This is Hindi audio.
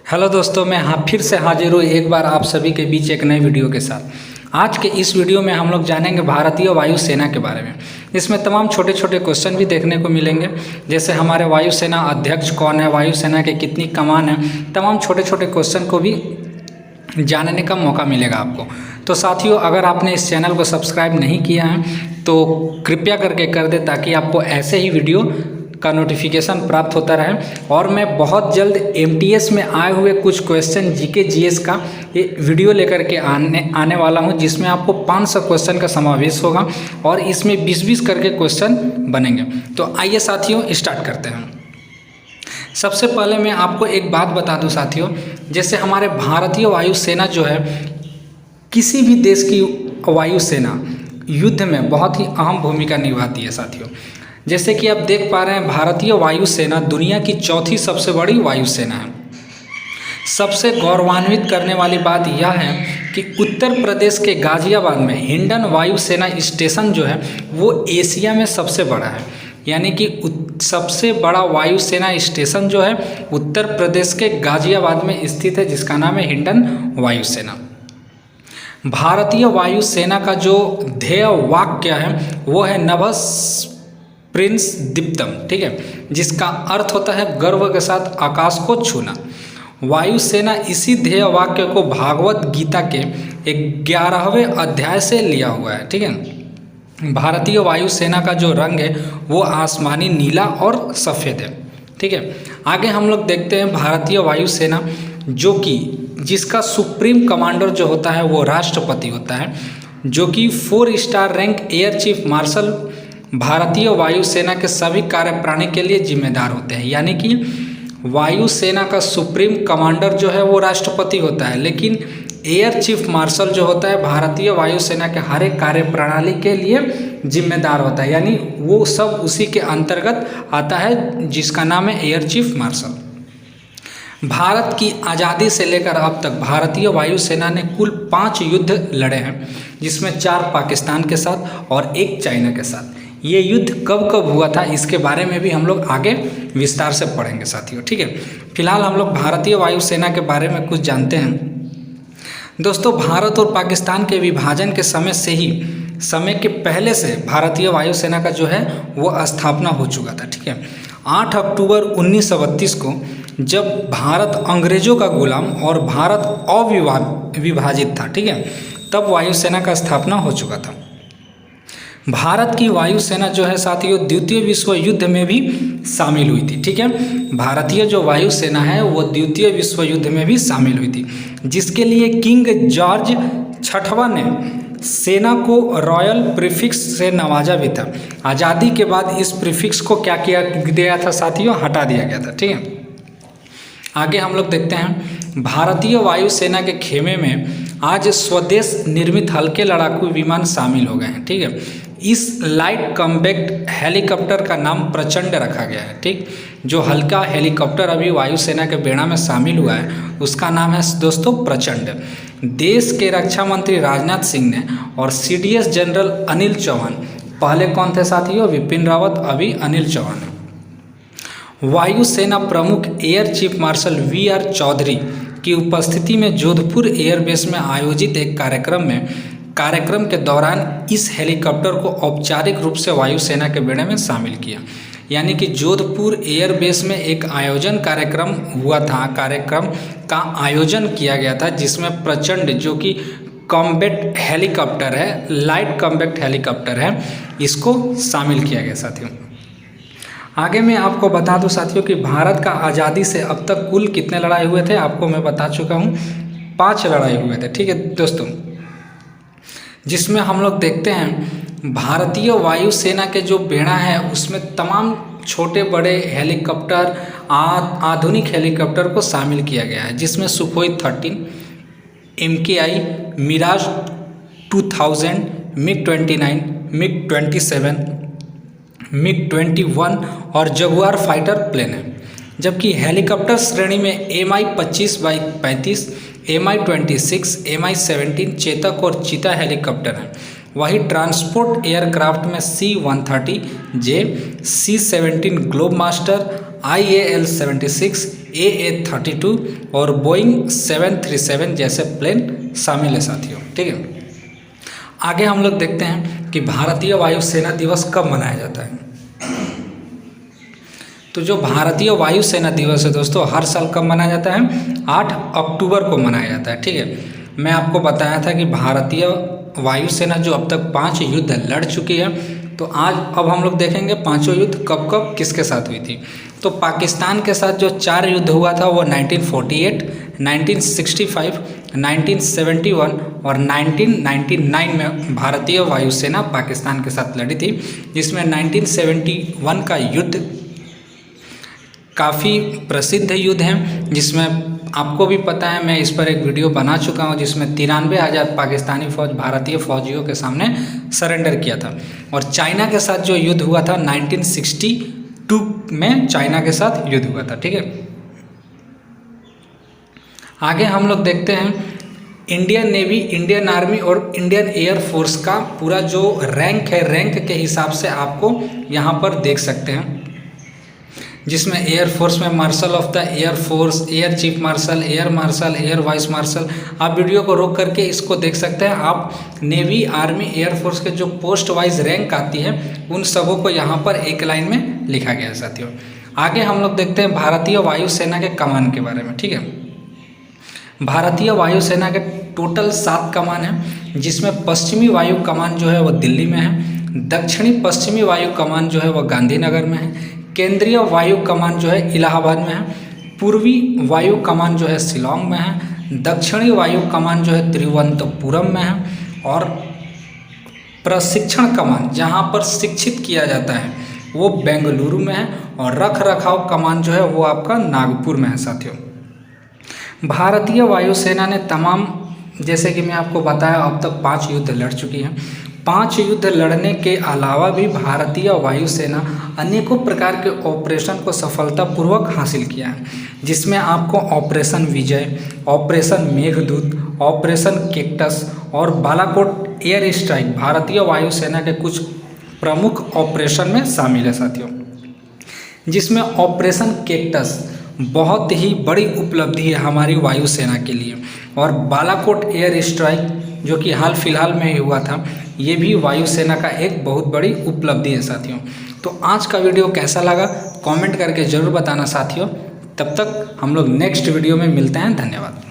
हेलो दोस्तों, मैं फिर से हाजिर हूँ एक बार आप सभी के बीच एक नए वीडियो के साथ। आज के इस वीडियो में हम लोग जानेंगे भारतीय वायुसेना के बारे में। इसमें तमाम छोटे छोटे क्वेश्चन भी देखने को मिलेंगे, जैसे हमारे वायुसेना अध्यक्ष कौन है, वायुसेना के कितनी कमान है, तमाम छोटे छोटे क्वेश्चन को भी जानने का मौका मिलेगा आपको। तो साथियों, अगर आपने इस चैनल को सब्सक्राइब नहीं किया है तो कृपया करके कर दे, ताकि आपको ऐसे ही वीडियो का नोटिफिकेशन प्राप्त होता रहे। और मैं बहुत जल्द एमटीएस में आए हुए कुछ क्वेश्चन जीके जीएस का ये वीडियो लेकर के आने वाला हूं, जिसमें आपको 500 क्वेश्चन का समावेश होगा और इसमें 20-20 करके क्वेश्चन बनेंगे। तो आइए साथियों, स्टार्ट करते हैं। सबसे पहले मैं आपको एक बात बता दूं साथियों, जैसे हमारे भारतीय वायुसेना जो है, किसी भी देश की वायुसेना युद्ध में बहुत ही अहम भूमिका निभाती है साथियों। जैसे कि आप देख पा रहे हैं, भारतीय वायुसेना दुनिया की चौथी सबसे बड़ी वायुसेना है। सबसे गौरवान्वित करने वाली बात यह है कि उत्तर प्रदेश के गाजियाबाद में हिंडन वायुसेना स्टेशन जो है वो एशिया में सबसे बड़ा है। यानी कि सबसे बड़ा वायुसेना स्टेशन जो है उत्तर प्रदेश के गाजियाबाद में स्थित है, जिसका नाम है हिंडन वायुसेना। भारतीय वायुसेना का जो ध्येय वाक्य है वो है नभः प्रिंस दीप्तम, ठीक है, जिसका अर्थ होता है गर्व के साथ आकाश को छूना। वायुसेना इसी ध्येय वाक्य को भागवत गीता के 11वें अध्याय से लिया हुआ है, ठीक है। भारतीय वायुसेना का जो रंग है वो आसमानी नीला और सफ़ेद है, ठीक है। आगे हम लोग देखते हैं भारतीय वायुसेना जो कि जिसका सुप्रीम कमांडर जो होता है वो राष्ट्रपति होता है, जो कि 4 star rank air chief martial भारतीय वायुसेना के सभी कार्यप्रणाली के लिए जिम्मेदार होते हैं। यानी कि वायुसेना का सुप्रीम कमांडर जो है वो राष्ट्रपति होता है, लेकिन एयर चीफ मार्शल जो होता है भारतीय वायुसेना के हर एक कार्यप्रणाली के लिए जिम्मेदार होता है। यानी वो सब उसी के अंतर्गत आता है, जिसका नाम है एयर चीफ मार्शल। भारत की आज़ादी से लेकर अब तक भारतीय वायुसेना ने कुल 5 युद्ध लड़े हैं, जिसमें 4 पाकिस्तान के साथ और 1 चाइना के साथ। ये युद्ध कब कब हुआ था इसके बारे में भी हम लोग आगे विस्तार से पढ़ेंगे साथियों, ठीक है। फिलहाल हम लोग भारतीय वायुसेना के बारे में कुछ जानते हैं। दोस्तों, भारत और पाकिस्तान के विभाजन के समय के पहले से भारतीय वायुसेना का जो है वो स्थापना हो चुका था, ठीक है। 8 अक्टूबर 1932 को जब भारत अंग्रेजों का गुलाम और भारत अविभाजित था, ठीक है, तब वायुसेना का स्थापना हो चुका था। भारत की वायुसेना जो है साथियों द्वितीय विश्व युद्ध में भी शामिल हुई थी, ठीक है। भारतीय जो वायुसेना है वो द्वितीय विश्व युद्ध में भी शामिल हुई थी, जिसके लिए किंग जॉर्ज 6वां ने सेना को रॉयल प्रीफिक्स से नवाजा भी था। आज़ादी के बाद इस प्रीफिक्स को क्या किया गया था साथियों, हटा दिया गया था, ठीक है। आगे हम लोग देखते हैं, भारतीय वायुसेना के खेमे में आज स्वदेश निर्मित हल्के लड़ाकू विमान शामिल हो गए हैं, ठीक है। इस लाइट कॉम्पैक्ट हेलीकॉप्टर का नाम प्रचंड रखा गया है, ठीक। जो हल्का हेलीकॉप्टर अभी वायुसेना के बेड़ा में शामिल हुआ है उसका नाम है दोस्तों प्रचंड। देश के रक्षा मंत्री राजनाथ सिंह ने और सीडीएस जनरल अनिल चौहान, पहले कौन थे साथियों, विपिन रावत, अभी अनिल चौहान। वायुसेना प्रमुख air chief marshal V R. Chaudhari की उपस्थिति में जोधपुर एयरबेस में आयोजित एक कार्यक्रम के दौरान इस हेलीकॉप्टर को औपचारिक रूप से वायुसेना के बेड़े में शामिल किया। यानी कि जोधपुर एयरबेस में एक कार्यक्रम हुआ था, कार्यक्रम का आयोजन किया गया था, जिसमें प्रचंड जो कि कॉम्बैट हेलीकॉप्टर है, लाइट कॉम्बैक्ट हेलीकॉप्टर है, इसको शामिल किया गया साथियों। आगे मैं आपको बता दूं साथियों कि भारत का आज़ादी से अब तक कुल कितने लड़ाई हुए थे, आपको मैं बता चुका हूं, 5 लड़ाई हुए थे, ठीक है दोस्तों। जिसमें हम लोग देखते हैं भारतीय वायुसेना के जो बेड़ा है उसमें तमाम छोटे बड़े हेलीकॉप्टर, आधुनिक हेलीकॉप्टर को शामिल किया गया है, जिसमें Sukhoi 13, MKI, Miraj 2000, MiG-29, MiG-27, MiG-21 और जगुआर फाइटर प्लेन है। जबकि हेलीकॉप्टर श्रेणी में Mi-25/35, Mi-26, Mi-17 चेतक और चीता हेलीकॉप्टर हैं। वही ट्रांसपोर्ट एयरक्राफ्ट में C-130J, C-17 globe master, IAL-76, AA-32 और बोइंग 737 जैसे प्लेन शामिल है साथियों। ठीक है, आगे हम लोग देखते हैं कि भारतीय वायुसेना दिवस कब मनाया जाता है। तो जो भारतीय वायुसेना दिवस है दोस्तों, हर साल कब मनाया जाता है? 8 अक्टूबर को मनाया जाता है। ठीक है, मैं आपको बताया था कि भारतीय वायुसेना जो अब तक 5 युद्ध लड़ चुकी है, तो आज अब हम लोग देखेंगे पांचों युद्ध कब कब किसके साथ हुई थी। तो पाकिस्तान के साथ जो 4 युद्ध हुआ था वो 1948, 1965, 1971 और 1999 में भारतीय वायुसेना पाकिस्तान के साथ लड़ी थी, जिसमें 1971 का युद्ध काफ़ी प्रसिद्ध युद्ध है, जिसमें आपको भी पता है, मैं इस पर एक वीडियो बना चुका हूं, जिसमें 93,000 पाकिस्तानी फौज भारतीय फौजियों के सामने सरेंडर किया था। और चाइना के साथ जो युद्ध हुआ था 1962 में चाइना के साथ युद्ध हुआ था। ठीक है, आगे हम लोग देखते हैं इंडियन नेवी, इंडियन आर्मी और इंडियन एयर फोर्स का पूरा जो रैंक है, रैंक के हिसाब से आपको यहाँ पर देख सकते हैं, जिसमें एयर फोर्स में marshal of the air force, air chief martial, air marshal, air vice marshal. आप वीडियो को रोक करके इसको देख सकते हैं। आप नेवी, आर्मी, एयर फोर्स के जो पोस्ट वाइज रैंक आती है उन सबों को यहाँ पर एक लाइन में लिखा गया है साथियों। आगे हम लोग देखते हैं भारतीय वायुसेना के कमान के बारे में। ठीक है, भारतीय वायुसेना के टोटल 7 कमान है, जिसमें पश्चिमी वायु कमान जो है वो दिल्ली में है, दक्षिणी पश्चिमी वायु कमान जो है वो गांधीनगर में है, केंद्रीय वायु कमान जो है इलाहाबाद में है, पूर्वी वायु कमान जो है शिलोंग में है, दक्षिणी वायु कमान जो है तिरुवनंतपुरम में है, और प्रशिक्षण कमान जहां पर शिक्षित किया जाता है वो बेंगलुरु में है, और रख रखाव कमान जो है वो आपका नागपुर में है साथियों। भारतीय वायुसेना ने तमाम, जैसे कि मैं आपको बताया, अब तक 5 युद्ध लड़ चुकी है। 5 युद्ध लड़ने के अलावा भी भारतीय वायुसेना अनेकों प्रकार के ऑपरेशन को सफलतापूर्वक हासिल किया है, जिसमें आपको ऑपरेशन विजय, ऑपरेशन मेघदूत, ऑपरेशन कैक्टस और बालाकोट एयर स्ट्राइक भारतीय वायुसेना के कुछ प्रमुख ऑपरेशन में शामिल है साथियों। जिसमें ऑपरेशन कैक्टस बहुत ही बड़ी उपलब्धि है हमारी वायुसेना के लिए, और बालाकोट एयर स्ट्राइक जो कि हाल फिलहाल में ही हुआ था, ये भी वायुसेना का एक बहुत बड़ी उपलब्धि है साथियों। तो आज का वीडियो कैसा लगा कमेंट करके ज़रूर बताना साथियों। तब तक हम लोग नेक्स्ट वीडियो में मिलते हैं। धन्यवाद।